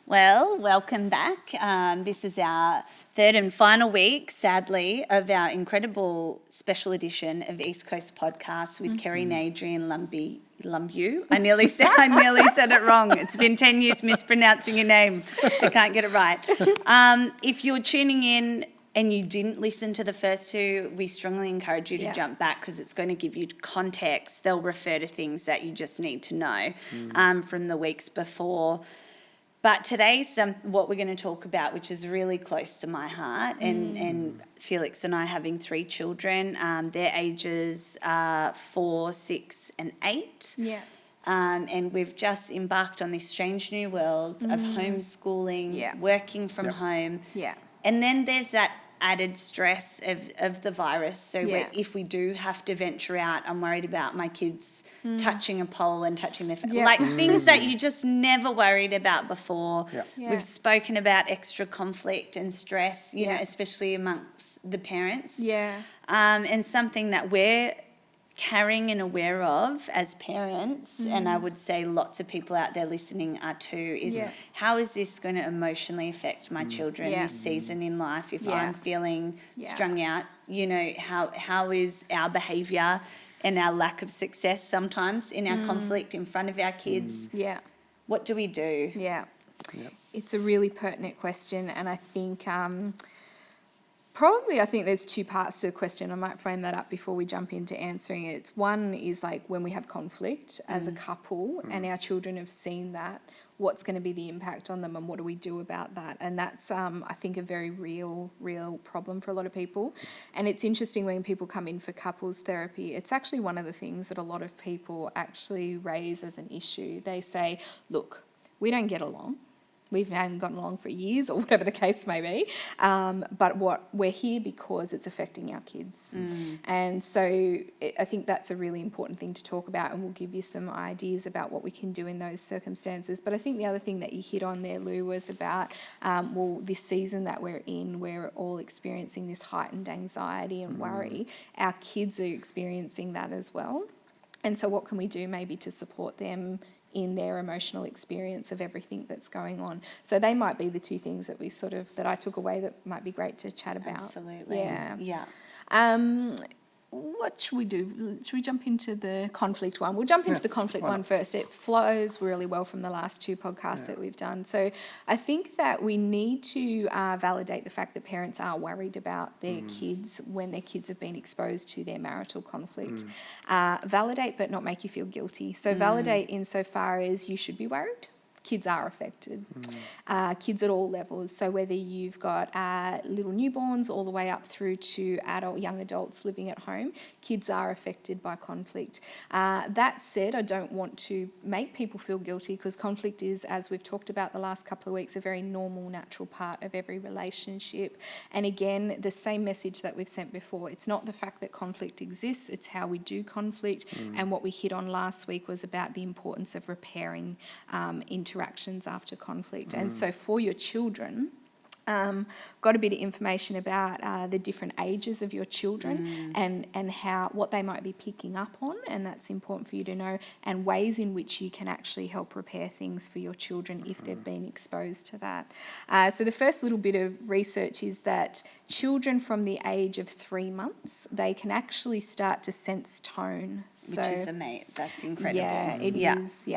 Well, welcome back. This is our third and final week, sadly, of our incredible special edition of East Coast Podcast with Kerrie and Adrian Lumbewe. I nearly said it wrong. It's been 10 years mispronouncing your name. I can't get it right. If you're tuning in and you didn't listen to the first two, we strongly encourage you to jump back because it's going to give you context. They'll refer to things that you just need to know from the weeks before. But today's what we're going to talk about, which is really close to my heart, and Felix and I having 3 children. Their ages are 4, 6 and 8. Yeah. And we've just embarked on this strange new world of homeschooling, working from home. Yeah. And then there's that added stress of the virus. So if we do have to venture out, I'm worried about my kids touching a pole and touching their face. Like things that you just never worried about before. We've spoken about extra conflict and stress, you know, especially amongst the parents. And something that we're carrying and aware of as parents, and I would say lots of people out there listening are too, is how is this going to emotionally affect my children this season in life if I'm feeling strung out? You know, how is our behaviour and our lack of success sometimes in our conflict in front of our kids? What do we do? It's a really pertinent question, and I think I think there's 2 parts to the question. I might frame that up before we jump into answering it. One is like when we have conflict as a couple and our children have seen that, what's going to be the impact on them and what do we do about that? And that's, I think, a very real problem for a lot of people. And it's interesting when people come in for couples therapy, it's actually one of the things that a lot of people actually raise as an issue. They say, look, we don't get along. We haven't gotten along for years or whatever the case may be. But we're here because it's affecting our kids. And so I think that's a really important thing to talk about, and we'll give you some ideas about what we can do in those circumstances. But I think the other thing that you hit on there, Lou, was about, this season that we're in, we're all experiencing this heightened anxiety and worry. Our kids are experiencing that as well. And so what can we do maybe to support them in their emotional experience of everything that's going on? So they might be the 2 things that that I took away that might be great to chat about. Absolutely. Yeah. What should we do? Should we jump into the conflict one? We'll jump into the conflict one first. It flows really well from the last 2 podcasts that we've done. So I think that we need to validate the fact that parents are worried about their kids when their kids have been exposed to their marital conflict. Validate but not make you feel guilty. So validate insofar as you should be worried. Kids are affected, kids at all levels. So whether you've got little newborns all the way up through to young adults living at home, kids are affected by conflict. That said, I don't want to make people feel guilty because conflict is, as we've talked about the last couple of weeks, a very normal, natural part of every relationship. And again, the same message that we've sent before. It's not the fact that conflict exists, it's how we do conflict. And what we hit on last week was about the importance of repairing interactions after conflict. And so for your children, got a bit of information about the different ages of your children and what they might be picking up on, and that's important for you to know, and ways in which you can actually help repair things for your children if they've been exposed to that. So the first little bit of research is that children from the age of 3 months, they can actually start to sense tone. Which is amazing. That's incredible. Yeah, it is.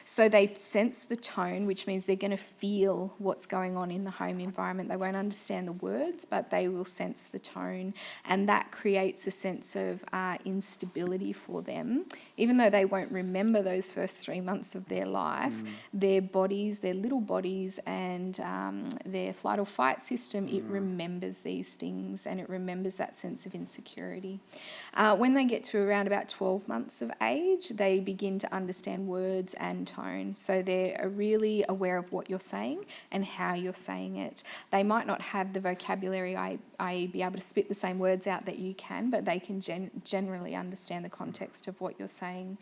So they sense the tone, which means they're going to feel what's going on in the home environment. They won't understand the words, but they will sense the tone. And that creates a sense of instability for them. Even though they won't remember those first 3 months of their life, their bodies, their little bodies and their flight or fight system, it remembers these things and it remembers that sense of insecurity. When they get to around about 12 months of age, they begin to understand words and tone. So they're really aware of what you're saying and how you're saying it. They might not have the vocabulary, i.e. be able to spit the same words out that you can, but they can generally understand the context of what you're saying.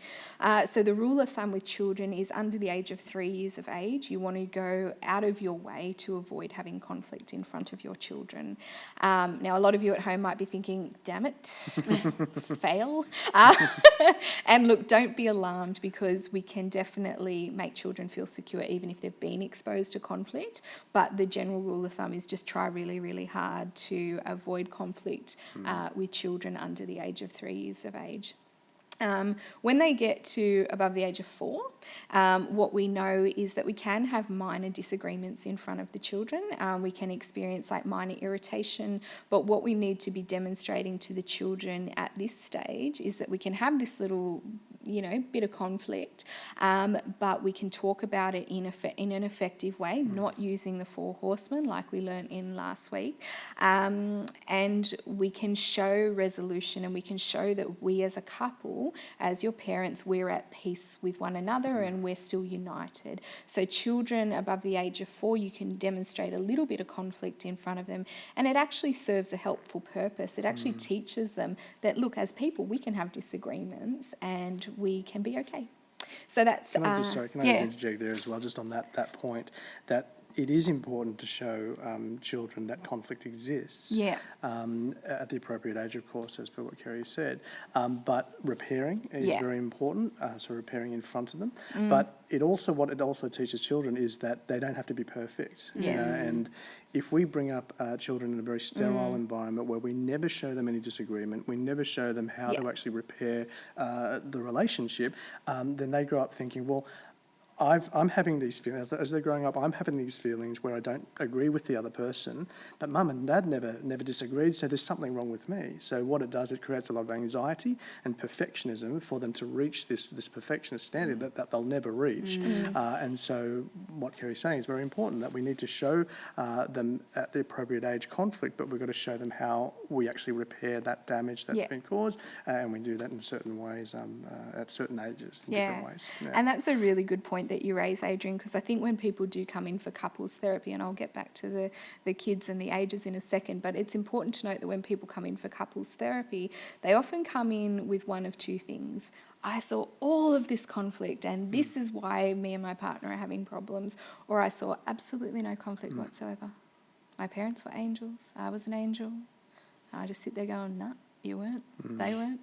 So the rule of thumb with children is under the age of 3 years of age, you want to go out of your way to avoid having conflict in front of your children. Now, a lot of you at home might be thinking, damn it, fail. And look, don't be alarmed, because we can definitely make children feel secure even if they've been exposed to conflict. But the general rule of thumb is just try really, really hard to avoid conflict with children under the age of 3 years of age. When they get to above the age of 4, what we know is that we can have minor disagreements in front of the children. We can experience like minor irritation, but what we need to be demonstrating to the children at this stage is that we can have this little, bit of conflict, but we can talk about it in an effective way, not using the 4 horsemen like we learnt in last week. And we can show resolution, and we can show that we as a couple, as your parents, we're at peace with one another and we're still united. So children above the age of 4, you can demonstrate a little bit of conflict in front of them, and it actually serves a helpful purpose. It actually teaches them that, look, as people, we can have disagreements and we can be okay. So that's... Can I just interject there as well, just on that point, that it is important to show children that conflict exists at the appropriate age, of course, as per what Kerrie said. But repairing is very important, so repairing in front of them. But what it also teaches children is that they don't have to be perfect. Yes. And if we bring up children in a very sterile environment where we never show them any disagreement, we never show them how to actually repair the relationship, then they grow up thinking, well, I'm having these feelings, as they're growing up, I'm having these feelings where I don't agree with the other person, but mum and dad never disagreed, so there's something wrong with me. So what it does, it creates a lot of anxiety and perfectionism for them to reach this perfectionist standard that they'll never reach. And so what Kerrie's saying is very important, that we need to show them at the appropriate age conflict, but we've got to show them how we actually repair that damage that's been caused, and we do that in certain ways, at certain ages, in different ways. Yeah. And that's a really good point that you raise, Adrian, because I think when people do come in for couples therapy, and I'll get back to the kids and the ages in a second, but it's important to note that when people come in for couples therapy, they often come in with one of two things. I saw all of this conflict and this is why me and my partner are having problems, or I saw absolutely no conflict whatsoever. My parents were angels, I was an angel. I just sit there going, nah, you weren't, they weren't.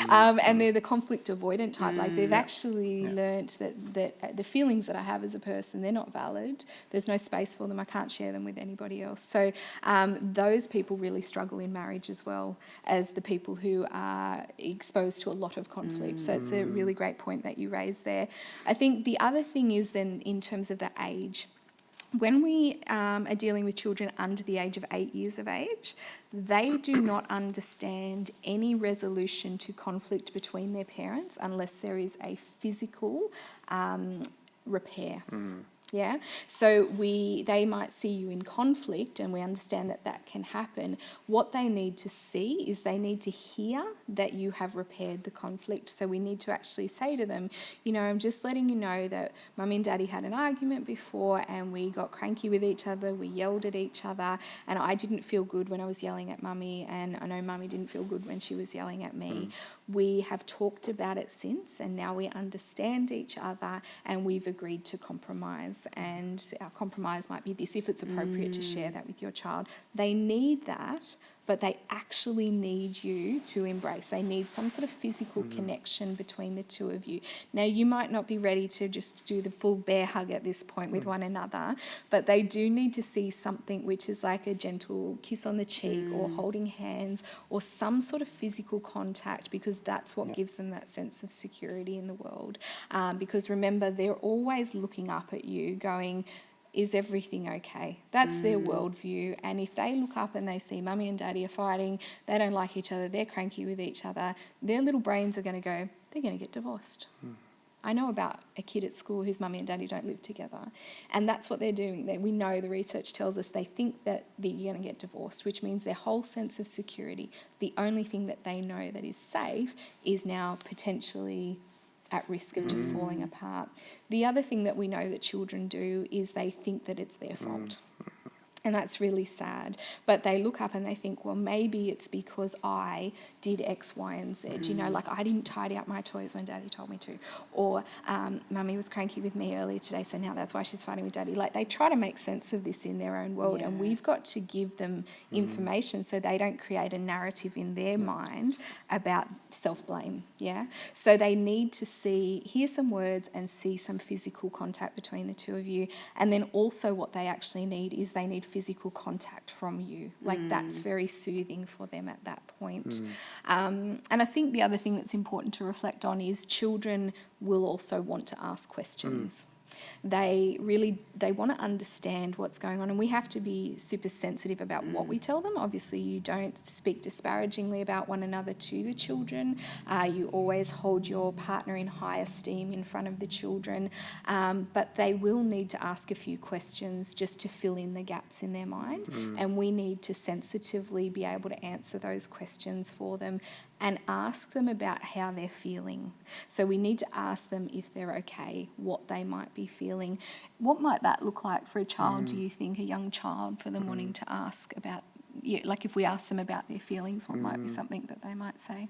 And they're the conflict avoidant type. Like they've actually learnt that the feelings that I have as a person, they're not valid. There's no space for them. I can't share them with anybody else. So those people really struggle in marriage as well as the people who are exposed to a lot of conflict. So it's a really great point that you raised there. I think the other thing is then in terms of the age. When we are dealing with children under the age of 8 years of age, they do not understand any resolution to conflict between their parents unless there is a physical repair. Yeah, so they might see you in conflict, and we understand that can happen. What they need to see is they need to hear that you have repaired the conflict. So we need to actually say to them, I'm just letting you know that Mummy and Daddy had an argument before and we got cranky with each other, we yelled at each other, and I didn't feel good when I was yelling at Mummy, and I know Mummy didn't feel good when she was yelling at me. We have talked about it since, and now we understand each other and we've agreed to compromise. And our compromise might be this, if it's appropriate to share that with your child. They need that, but they actually need you to embrace. They need some sort of physical connection between the two of you. Now, you might not be ready to just do the full bear hug at this point with one another, but they do need to see something which is like a gentle kiss on the cheek or holding hands or some sort of physical contact, because that's what gives them that sense of security in the world. Because remember, they're always looking up at you going, is everything okay? That's their worldview. And if they look up and they see Mummy and Daddy are fighting, they don't like each other, they're cranky with each other, their little brains are going to go, they're going to get divorced. I know about a kid at school whose Mummy and Daddy don't live together. And that's what they're doing. We know, the research tells us, they think that you're going to get divorced, which means their whole sense of security, the only thing that they know that is safe, is now potentially at risk of just falling apart. The other thing that we know that children do is they think that it's their fault. And that's really sad. But they look up and they think, well, maybe it's because I did X, Y, and Z. You know, like I didn't tidy up my toys when Daddy told me to. Or Mummy was cranky with me earlier today, so now that's why she's fighting with Daddy. Like they try to make sense of this in their own world, and we've got to give them information so they don't create a narrative in their mind about self-blame, So they need to hear some words and see some physical contact between the two of you. And then also what they actually need is they need physical contact from you. Like that's very soothing for them at that point. And I think the other thing that's important to reflect on is children will also want to ask questions. They want to understand what's going on, and we have to be super sensitive about what we tell them. Obviously, you don't speak disparagingly about one another to the children. You always hold your partner in high esteem in front of the children, but they will need to ask a few questions just to fill in the gaps in their mind, and we need to sensitively be able to answer those questions for them and ask them about how they're feeling. So we need to ask them if they're okay, what they might be feeling. What might that look like for a child, do you think, a young child, for them wanting to ask about, like if we ask them about their feelings, what might be something that they might say?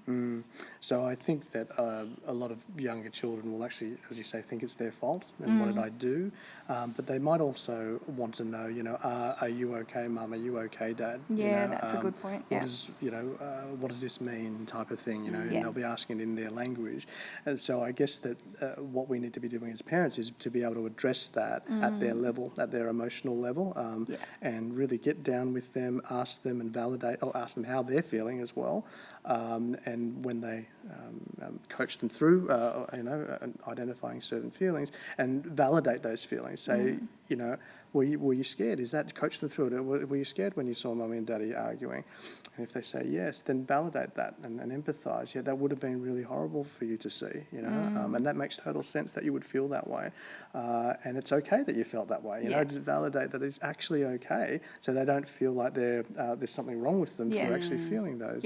So I think that a lot of younger children will actually, as you say, think it's their fault and what did I do? But they might also want to know, are you okay, Mum? Are you okay, Dad? Yeah, that's a good point. What does this mean, type of thing, and they'll be asking it in their language. And so I guess that what we need to be doing as parents is to be able to address that at their level, at their emotional level, and really get down with them, ask them and validate, or ask them how they're feeling as well. And when they coach them through, identifying certain feelings and validate those feelings. Say, were you scared? Is that, coach them through it? Were you scared when you saw Mummy and Daddy arguing? And if they say yes, then validate that and empathise. Yeah, that would have been really horrible for you to see, and that makes total sense that you would feel that way. And it's okay that you felt that way, just validate that it's actually okay, so they don't feel like there's something wrong with them for actually feeling those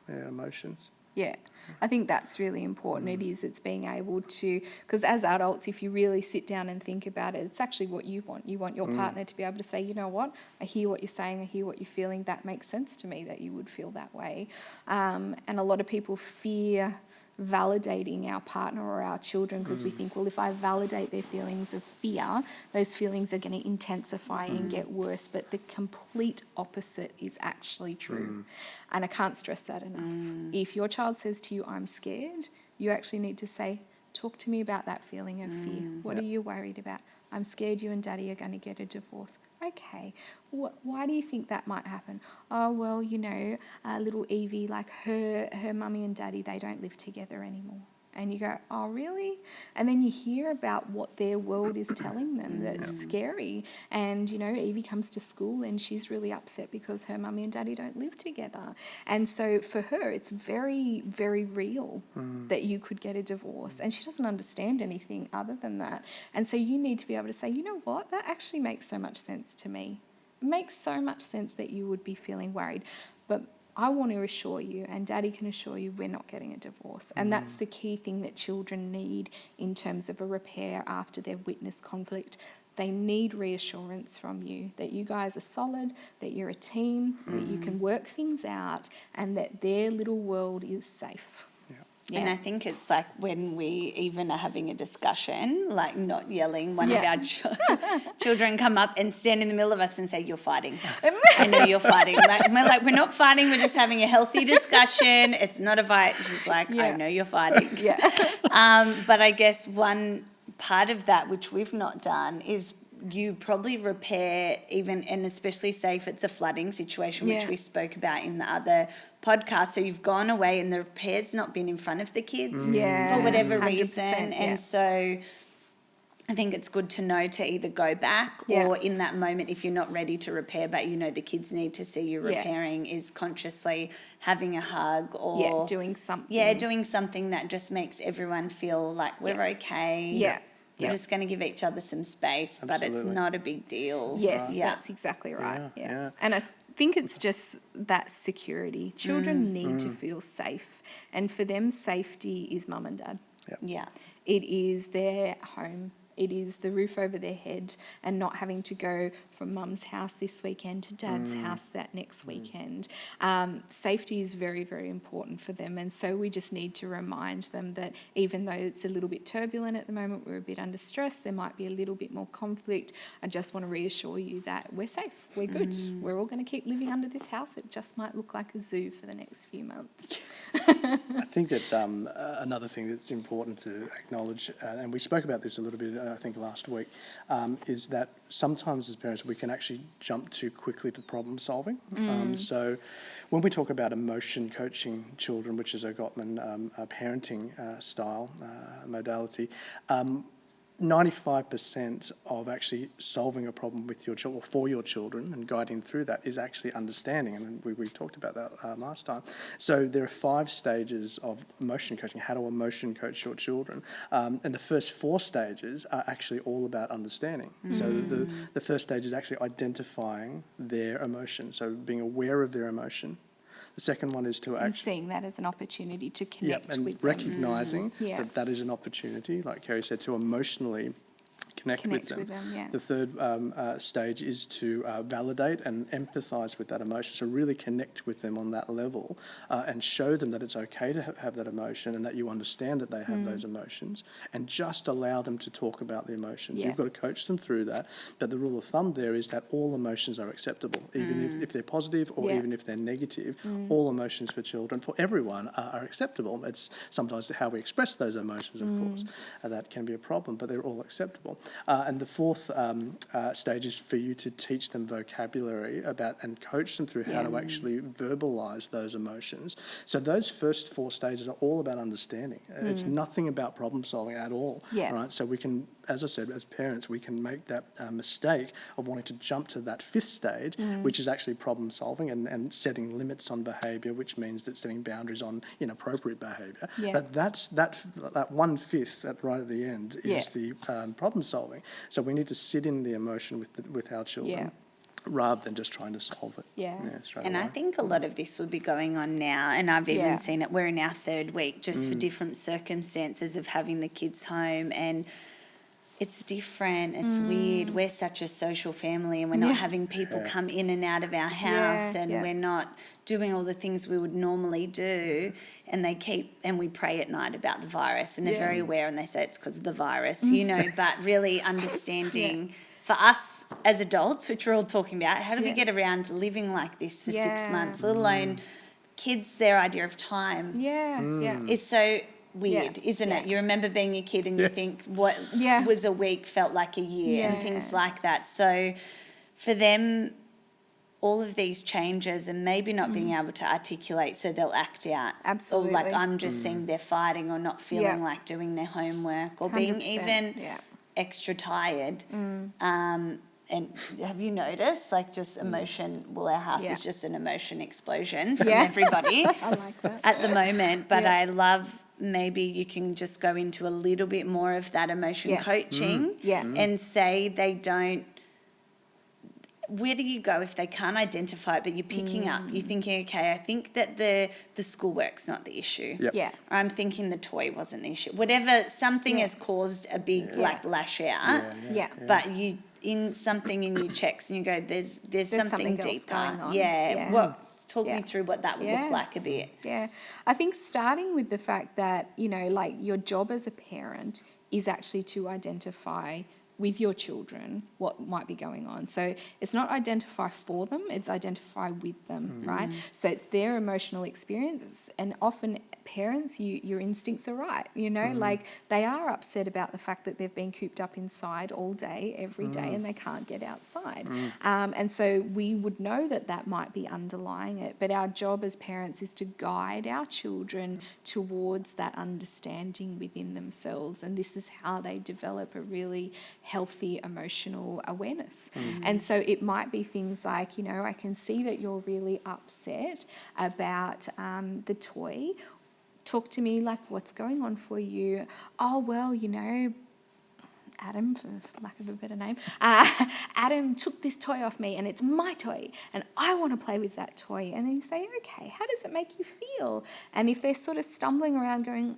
emotions. Yeah, I think that's really important. It's being able to, because as adults, if you really sit down and think about it, it's actually what you want. You want your partner to be able to say, you know what, I hear what you're saying, I hear what you're feeling, that makes sense to me that you would feel that way. And a lot of people fear validating our partner or our children because we think, well, if I validate their feelings of fear, those feelings are going to intensify and get worse. But the complete opposite is actually true. And I can't stress that enough. If your child says to you, I'm scared, you actually need to say, talk to me about that feeling of fear. What are you worried about? I'm scared you and Daddy are going to get a divorce. Okay, why do you think that might happen? Oh, well, little Evie, like her mummy and daddy, they don't live together anymore. And you go, oh, really? And then you hear about what their world is telling them that's scary. And, Evie comes to school and she's really upset because her mummy and daddy don't live together. And so for her, it's very, very real that you could get a divorce. And she doesn't understand anything other than that. And so you need to be able to say, you know what? That actually makes so much sense to me. It makes so much sense that you would be feeling worried. But I want to assure you, and Daddy can assure you, we're not getting a divorce. And that's the key thing that children need in terms of a repair after they've witnessed conflict. They need reassurance from you that you guys are solid, that you're a team, that you can work things out, and that their little world is safe. Yeah. And I think it's like when we even are having a discussion, like not yelling, one of our children come up and stand in the middle of us and say, you're fighting. I know you're fighting. We're not fighting, we're just having a healthy discussion. It's not a fight. She's like, I know you're fighting. But I guess one part of that, which we've not done, is you probably repair even, and especially say if it's a flooding situation, which we spoke about in the other podcast. So you've gone away and the repair's not been in front of the kids for whatever reason. And so I think it's good to know to either go back or in that moment, if you're not ready to repair, but the kids need to see you repairing, is consciously having a hug or doing something. Yeah, doing something that just makes everyone feel like we're okay. We're just going to give each other some space, but it's not a big deal. Yes, that's exactly right. Yeah. And I think it's just that security. Children need to feel safe. And for them, safety is mum and dad. Yeah. It is their home. It is the roof over their head and not having to go from mum's house this weekend to dad's house that next weekend. Safety is very, very important for them. And so we just need to remind them that even though it's a little bit turbulent at the moment, we're a bit under stress, there might be a little bit more conflict. I just want to reassure you that we're safe, we're good. We're all going to keep living under this house. It just might look like a zoo for the next few months. I think that another thing that's important to acknowledge, and we spoke about this a little bit, I think, last week, is that sometimes as parents we can actually jump too quickly to problem solving. So when we talk about emotion coaching children, which is a Gottman parenting style modality, 95% of actually solving a problem with your children or for your children and guiding through that is actually understanding, and we talked about that last time. So there are 5 stages of emotion coaching, how to emotion coach your children, and the first 4 stages are actually all about understanding. So the first stage is actually identifying their emotion, so being aware of their emotion. The second one is to actually... seeing that as an opportunity to connect and with recognising that that is an opportunity, like Kerrie said, to emotionally connect with them. The third stage is to validate and empathise with that emotion, so really connect with them on that level and show them that it's okay to have that emotion and that you understand that they have those emotions, and just allow them to talk about the emotions. You've got to coach them through that, but the rule of thumb there is that all emotions are acceptable, even if they're positive or even if they're negative. All emotions for children, for everyone, are acceptable. It's sometimes how we express those emotions, of course, that can be a problem, but they're all acceptable. And the fourth stage is for you to teach them vocabulary about and coach them through how to actually verbalise those emotions. So those first 4 stages are all about understanding. It's nothing about problem solving at all. Right? So we can, as I said, as parents, we can make that mistake of wanting to jump to that 5th stage, which is actually problem solving and setting limits on behaviour, which means that setting boundaries on inappropriate behaviour. But that 1/5 right at the end is the problem solving. So we need to sit in the emotion with our children rather than just trying to solve it. And I think a lot of this will be going on now, and I've even seen it. We're in our 3rd week just for different circumstances of having the kids home, and it's different, it's weird. We're such a social family, and we're not having people come in and out of our house, and we're not doing all the things we would normally do, and we pray at night about the virus, and they're very aware, and they say it's because of the virus, but really understanding for us as adults, which we're all talking about, how do we get around living like this for 6 months, let alone kids, their idea of time is so weird, isn't it? You remember being a kid and you think what was a week felt like a year and things like that. So for them, all of these changes and maybe not being able to articulate, so they'll act out. Absolutely. Or like I'm just seeing they're fighting or not feeling like doing their homework or being even extra tired. And have you noticed, like, just emotion, well, our house is just an emotion explosion from everybody I like that. at the moment, but I love maybe you can just go into a little bit more of that emotion coaching and say they don't, where do you go if they can't identify it, but you're picking up, you're thinking, okay, I think that the schoolwork's not the issue. Or I'm thinking the toy wasn't the issue. Whatever, something has caused a big, like, lash out. But you, in something in your checks and you go, there's something deeper. Going on. What, talk me through what that would look like a bit. I think starting with the fact that, like, your job as a parent is actually to identify with your children what might be going on. So it's not identify for them, it's identify with them, right? So it's their emotional experiences, and often parents, your instincts are right, like they are upset about the fact that they've been cooped up inside all day, every day, and they can't get outside. And so we would know that might be underlying it, but our job as parents is to guide our children towards that understanding within themselves, and this is how they develop a really healthy emotional awareness. And so it might be things like, I can see that you're really upset about the toy. Talk to me, like, what's going on for you? Oh, well, Adam, for lack of a better name, Adam took this toy off me and it's my toy and I want to play with that toy. And then you say, okay, how does it make you feel? And if they're sort of stumbling around going,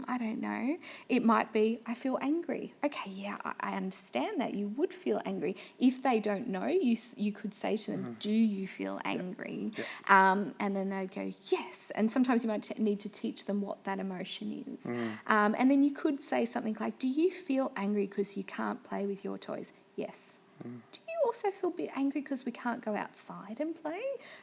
I don't know, it might be, I feel angry. Okay, yeah, I understand that. You would feel angry. If they don't know, you could say to them, do you feel angry? Yep. And then they'd go, yes. And sometimes you might need to teach them what that emotion is. And then you could say something like, do you feel angry because you can't play with your toys? Yes. Do you also feel a bit angry because we can't go outside and play?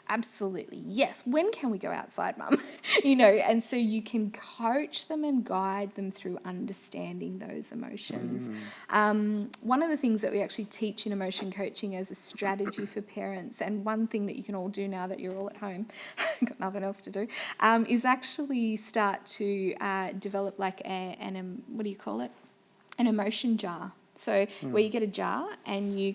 Absolutely. Yes. When can we go outside, Mum? And so you can coach them and guide them through understanding those emotions. One of the things that we actually teach in emotion coaching as a strategy for parents, and one thing that you can all do now that you're all at home, got nothing else to do, is actually start to develop like an emotion jar. So where you get a jar and you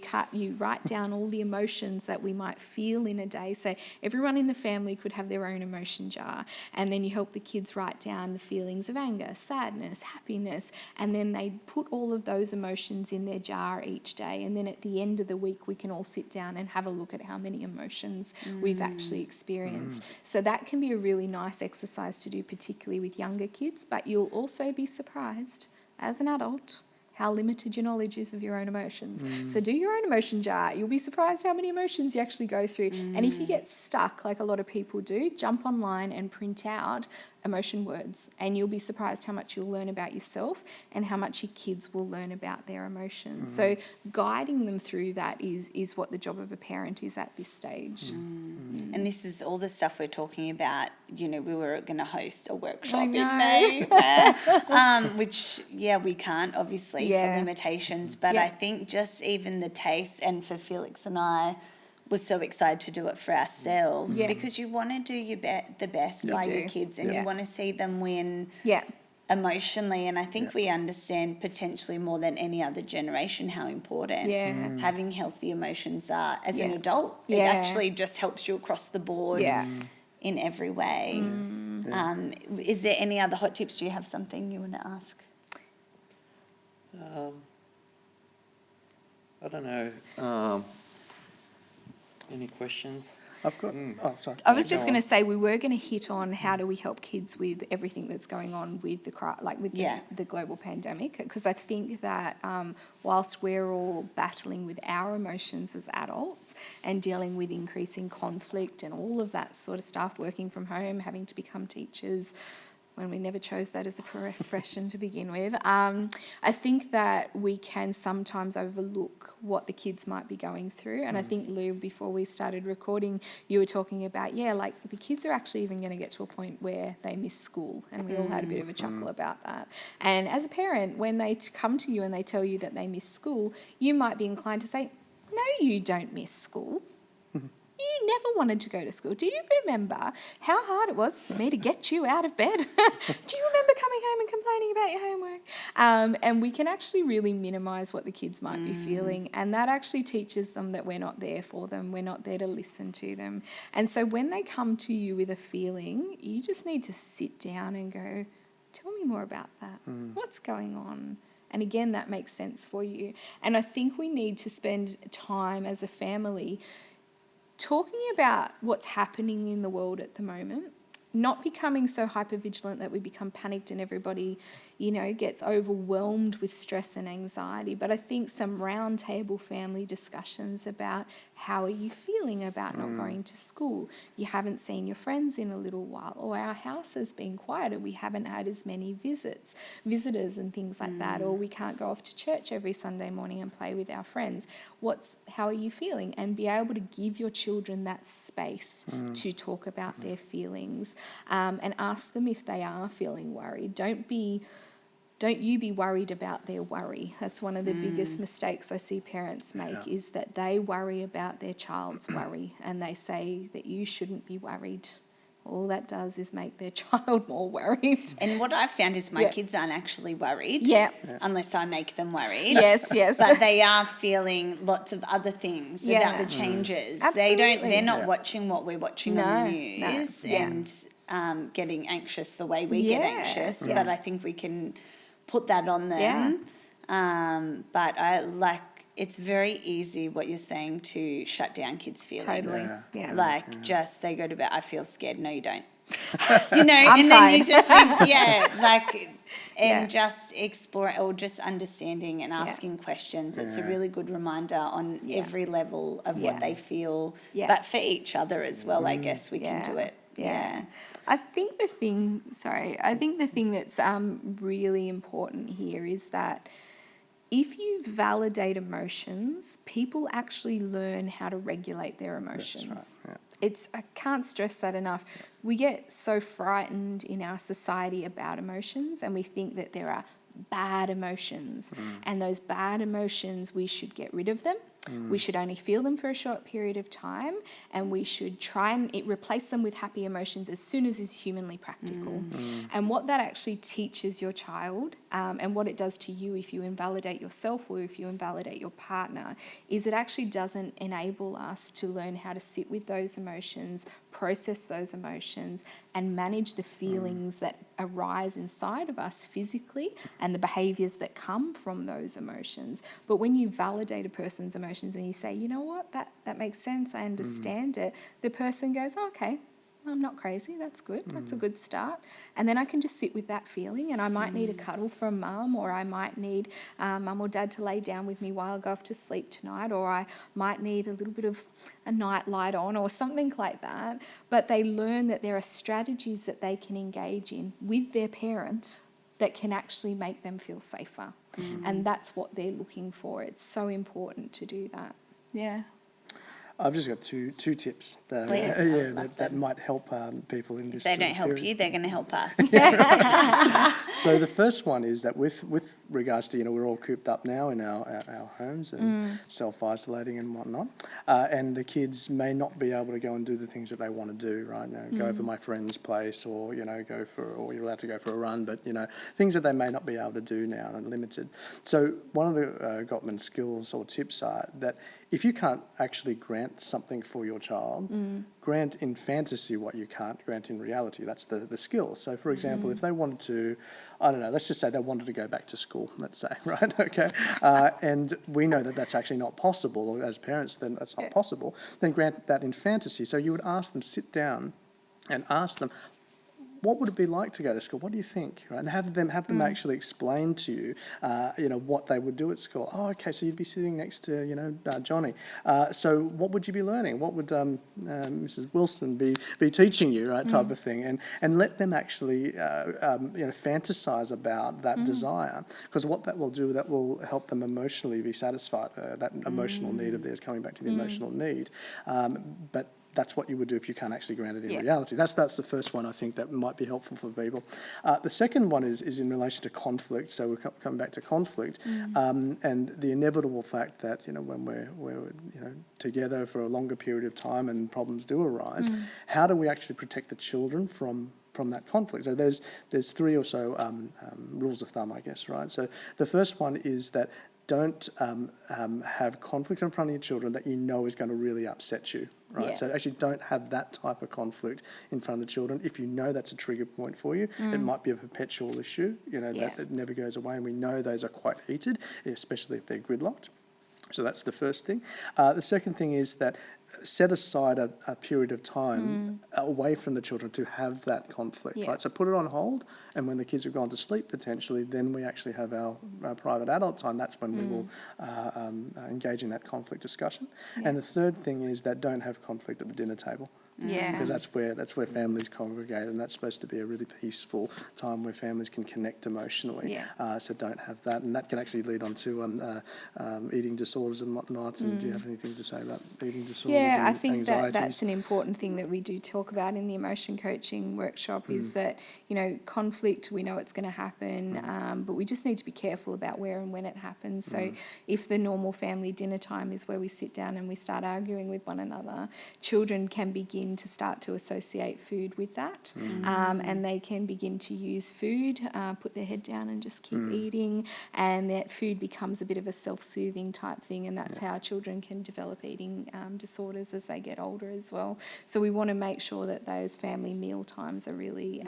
write down all the emotions that we might feel in a day. So everyone in the family could have their own emotion jar, and then you help the kids write down the feelings of anger, sadness, happiness, and then they put all of those emotions in their jar each day. And then at the end of the week, we can all sit down and have a look at how many emotions we've actually experienced. So that can be a really nice exercise to do, particularly with younger kids, but you'll also be surprised as an adult how limited your knowledge is of your own emotions. So do your own emotion jar. You'll be surprised how many emotions you actually go through. And if you get stuck, like a lot of people do, jump online and print out emotion words, and you'll be surprised how much you'll learn about yourself and how much your kids will learn about their emotions. So guiding them through that is what the job of a parent is at this stage. And this is all the stuff we're talking about. We were going to host a workshop I in know. May, which, we can't, obviously, for limitations. But I think just even the taste, and for Felix and I, was so excited to do it for ourselves because you want to do the best by your kids, and you want to see them win emotionally. And I think we understand potentially more than any other generation how important having healthy emotions are as an adult. It actually just helps you across the board in every way. Is there any other hot tips? Do you have something you want to ask? I don't know. Any questions? I've got. Oh, sorry. I was just going to say we were going to hit on how do we help kids with everything that's going on with the global pandemic, because I think that whilst we're all battling with our emotions as adults and dealing with increasing conflict and all of that sort of stuff, working from home, having to become teachers, when we never chose that as a profession to begin with. I think that we can sometimes overlook what the kids might be going through. And I think, Lou, before we started recording, you were talking about, the kids are actually even going to get to a point where they miss school. And we all had a bit of a chuckle about that. And as a parent, when they come to you and they tell you that they miss school, you might be inclined to say, no, you don't miss school. You never wanted to go to school. Do you remember how hard it was for me to get you out of bed? Do you remember coming home and complaining about your homework? And we can actually really minimise what the kids might be feeling, and that actually teaches them that we're not there for them. We're not there to listen to them. And so when they come to you with a feeling, you just need to sit down and go, tell me more about that. What's going on? And again, that makes sense for you. And I think we need to spend time as a family talking about what's happening in the world at the moment, not becoming so hypervigilant that we become panicked and everybody, gets overwhelmed with stress and anxiety. But I think some round table family discussions about how are you feeling about not going to school? You haven't seen your friends in a little while, or our house has been quieter. We haven't had as many visitors and things like that, or we can't go off to church every Sunday morning and play with our friends. How are you feeling? And be able to give your children that space to talk about their feelings, and ask them if they are feeling worried. Don't you be worried about their worry. That's one of the biggest mistakes I see parents make, is that they worry about their child's worry and they say that you shouldn't be worried. All that does is make their child more worried. And what I've found is my kids aren't actually worried, unless I make them worried. Yes. But they are feeling lots of other things about the changes. Absolutely. They're not watching what we're watching on the news and getting anxious the way we get anxious. But I think we can put that on them. But it's very easy what you're saying to shut down kids' feelings. Totally. Just they go to bed, I feel scared. No, you don't. I'm tired. Then you just think, just exploring or just understanding and asking questions. It's a really good reminder on every level of what they feel, but for each other as well, I guess we can do it. Yeah. I think the thing that's really important here is that if you validate emotions, people actually learn how to regulate their emotions. That's right. I can't stress that enough. We get so frightened in our society about emotions, and we think that there are bad emotions, and those bad emotions, we should get rid of them. We should only feel them for a short period of time, and we should try and replace them with happy emotions as soon as is humanly practical. And what that actually teaches your child, and what it does to you if you invalidate yourself or if you invalidate your partner, is it actually doesn't enable us to learn how to sit with those emotions, process those emotions, and manage the feelings that arise inside of us physically and the behaviours that come from those emotions. But when you validate a person's emotions and you say, you know what, that makes sense, I understand it, the person goes, oh, okay, I'm not crazy, that's good, that's a good start. And then I can just sit with that feeling, and I might need a cuddle from mum, or I might need mum or dad to lay down with me while I go off to sleep tonight, or I might need a little bit of a night light on or something like that. But they learn that there are strategies that they can engage in with their parent that can actually make them feel safer. And that's what they're looking for. It's so important to do that. Yeah. I've just got two tips that might help people in this. If they don't help you, they're going to help us. So the first one is that with regards to, we're all cooped up now in our homes and self-isolating and whatnot, and the kids may not be able to go and do the things that they want to do, right? Go over my friend's place, or or you're allowed to go for a run, but things that they may not be able to do now and limited. So one of the Gottman skills or tips are that if you can't actually grant something for your child, grant in fantasy what you can't grant in reality. That's the skill. So, for example, if they wanted to, I don't know, let's just say they wanted to go back to school, let's say, right? Okay. And we know that that's actually not possible, or as parents, then that's not possible, then grant that in fantasy. So you would ask them, sit down and ask them, what would it be like to go to school? What do you think? Right? And have them actually explain to you, what they would do at school. Oh, okay, so you'd be sitting next to, Johnny. So what would you be learning? What would Mrs. Wilson be teaching you, right? Type of thing, and let them actually, fantasize about that desire, because what that will do, that will help them emotionally be satisfied. That emotional need of theirs, coming back to the emotional need, but. That's what you would do if you can't actually grant it in reality. That's the first one I think that might be helpful for people. The second one is in relation to conflict. So we're coming back to conflict, and the inevitable fact that when we're together for a longer period of time and problems do arise, how do we actually protect the children from that conflict? So there's three or so rules of thumb, I guess, right? So the first one is that don't have conflict in front of your children that is going to really upset you, right? Yeah. So actually don't have that type of conflict in front of the children. If you know that's a trigger point for you, it might be a perpetual issue, that never goes away, and we know those are quite heated, especially if they're gridlocked. So that's the first thing. The second thing is that set aside a period of time away from the children to have that conflict, right? So put it on hold, and when the kids have gone to sleep, potentially, then we actually have our private adult time. That's when we will engage in that conflict discussion. And the third thing is that don't have conflict at the dinner table. Because that's where families congregate, and that's supposed to be a really peaceful time where families can connect emotionally. So don't have that, and that can actually lead on to eating disorders and whatnot. And do you have anything to say about eating disorders? I think that's an important thing that we do talk about in the emotion coaching workshop is that conflict, we know it's going to happen, but we just need to be careful about where and when it happens. So if the normal family dinner time is where we sit down and we start arguing with one another, children can begin to start to associate food with that, and they can begin to use food, put their head down and just keep eating, and that food becomes a bit of a self-soothing type thing, and that's how children can develop eating disorders as they get older as well. So we want to make sure that those family meal times are really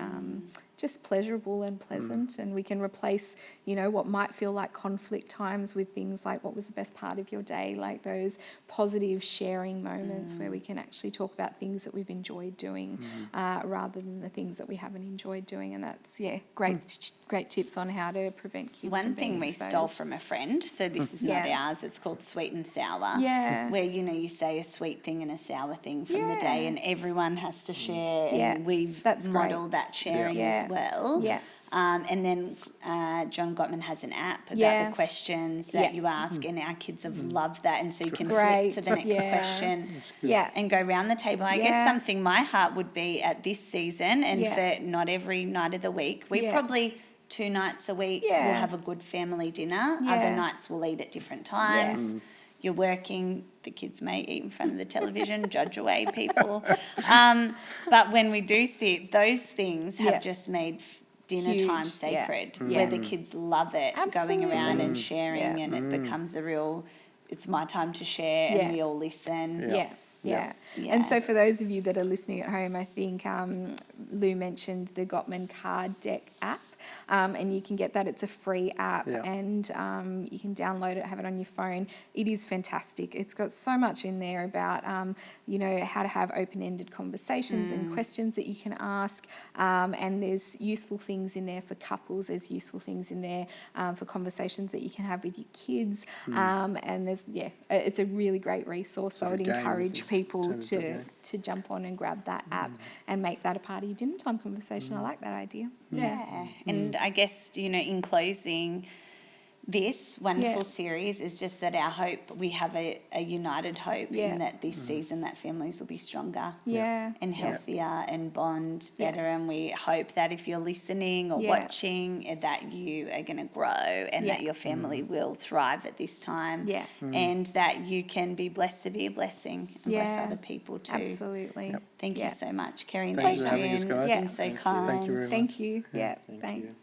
just pleasurable and pleasant, and we can replace, what might feel like conflict times with things like what was the best part of your day, like those positive sharing moments where we can actually talk about things that we've enjoyed doing rather than the things that we haven't enjoyed doing. And that's, great tips on how to prevent kids One from being thing we exposed. stole from a friend, so this is not ours, it's called sweet and sour, where, you say a sweet thing and a sour thing from the day, and everyone has to share, and we've modelled that sharing as well. Yeah. And then John Gottman has an app about the questions that you ask, and our kids have loved that, and so you can flip to the next question and go round the table. I guess something my heart would be at this season, and for not every night of the week, we probably 2 nights a week we'll have a good family dinner. Other nights we'll eat at different times. Yes. You're working, the kids may eat in front of the television, judge away people. But when we do sit, those things have just made dinner time sacred, where the kids love it, going around and sharing, and it becomes it's my time to share, and we all listen. Yeah. And so for those of you that are listening at home, I think Lou mentioned the Gottman Card Deck app. And you can get that. It's a free app, and you can download it, have it on your phone. It is fantastic. It's got so much in there about, how to have open-ended conversations and questions that you can ask. And there's useful things in there for couples. There's useful things in there for conversations that you can have with your kids. And there's, it's a really great resource. So I would encourage people to jump on and grab that app and make that a part of your dinner time conversation. I like that idea. Yeah. And I guess, in closing, this wonderful series is just that our hope, we have a united hope in that this season that families will be stronger and healthier and bond better. And we hope that if you're listening or watching, that you are going to grow and that your family will thrive at this time. And that you can be blessed to be a blessing and bless other people too. Absolutely. Thank you so much, Kerrie and Thanks for Adrian. having us, guys. It's been so kind. Thank you very much. Thank you. Thanks.